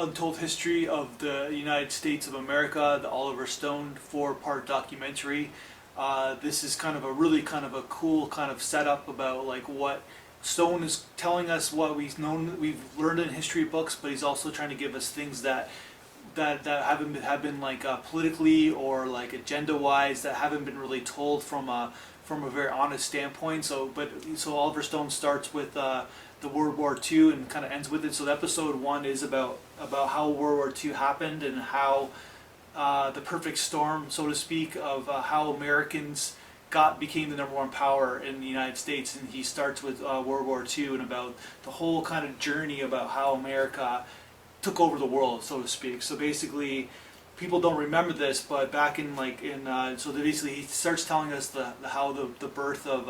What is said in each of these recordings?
Untold History of the United States of America, the Oliver Stone 4-part documentary. This is kind of a really kind of a cool kind of setup about like what Stone is telling us, what we've learned in history books, but he's also trying to give us things that have been like politically or like agenda wise that haven't been really told from a very honest standpoint. So Oliver Stone starts with the World War II and kind of ends with it. So episode 1 is about how World War II happened and how the perfect storm, so to speak, of how Americans became the #1 power in the United States. And he starts with World War II and about the whole kind of journey about how America took over the world, so to speak. So basically, people don't remember this, but back in basically he starts telling us how the birth of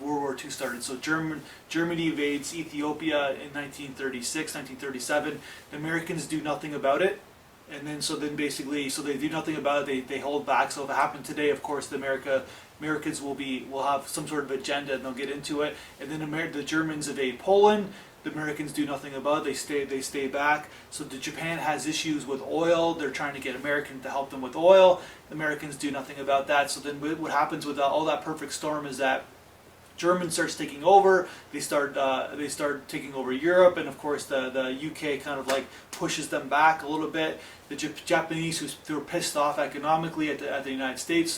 World War II started. So Germany invades Ethiopia in 1936, 1937. The Americans do nothing about it. And then they do nothing about it. They hold back. So if it happened today, of course, Americans will have some sort of agenda, and they'll get into it. And then the Germans invade Poland. The Americans do nothing about it. They stay back. So Japan has issues with oil. They're trying to get Americans to help them with oil. The Americans do nothing about that. So then what happens with all that perfect storm is that Germans starts taking over. They start taking over Europe, and of course the UK kind of like pushes them back a little bit. The Japanese, they were pissed off economically at the United States,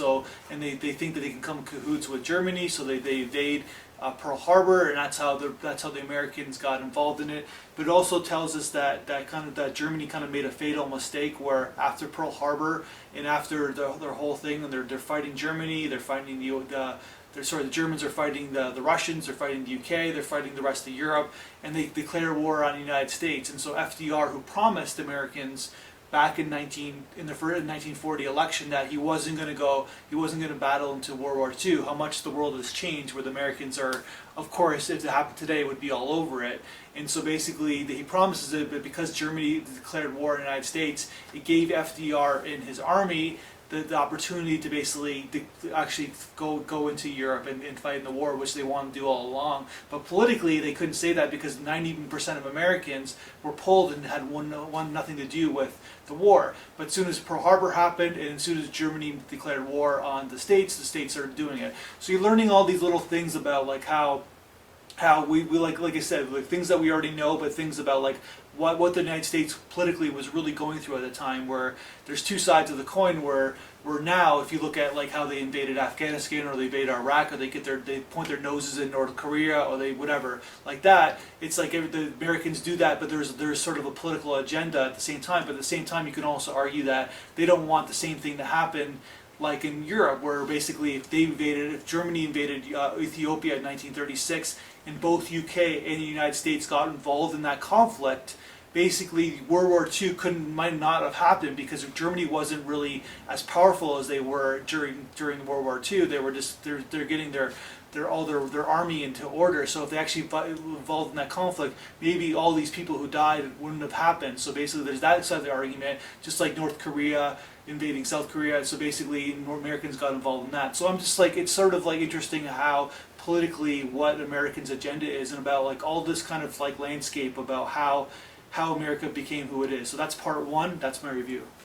and they think that they can come in cahoots with Germany, so they invade Pearl Harbor, and that's how the Americans got involved in it. But it also tells us that Germany kind of made a fatal mistake where after Pearl Harbor and after their whole thing, and they're fighting Germany, they're fighting the Germans are fighting the Russians, they're fighting the UK, they're fighting the rest of Europe, and they declare war on the United States. And so FDR, who promised Americans back in the 1940 election that he wasn't going to battle into World War II, how much the world has changed, where the Americans are, of course, if it happened today, would be all over it. And so basically, he promises it, but because Germany declared war on the United States, it gave FDR and his army the opportunity to basically actually go into Europe and fight in the war, which they wanted to do all along. But politically, they couldn't say that because 90% of Americans were pulled and had nothing to do with the war. But as soon as Pearl Harbor happened, and as soon as Germany declared war on the States started doing it. So you're learning all these little things about like how we like I said, like things that we already know, but things about like what the United States politically was really going through at the time, where there's two sides of the coin, where now if you look at like how they invaded Afghanistan, or they invade Iraq, or they point their noses in North Korea, or they whatever like that, it's like the Americans do that, but there's sort of a political agenda at the same time. But at the same time, you can also argue that they don't want the same thing to happen like in Europe, where basically if Germany invaded Ethiopia in 1936, and both UK and the United States got involved in that conflict, basically World War II might not have happened, because Germany wasn't really as powerful as they were during World War II. They were they're getting their army into order. So if they actually involved in that conflict, maybe all these people who died wouldn't have happened. So basically there's that side of the argument, just like North Korea invading South Korea. So basically Americans got involved in that. So I'm just like, it's sort of like interesting how politically what Americans' agenda is, and about like all this kind of like landscape about how America became who it is. So that's part 1. That's my review.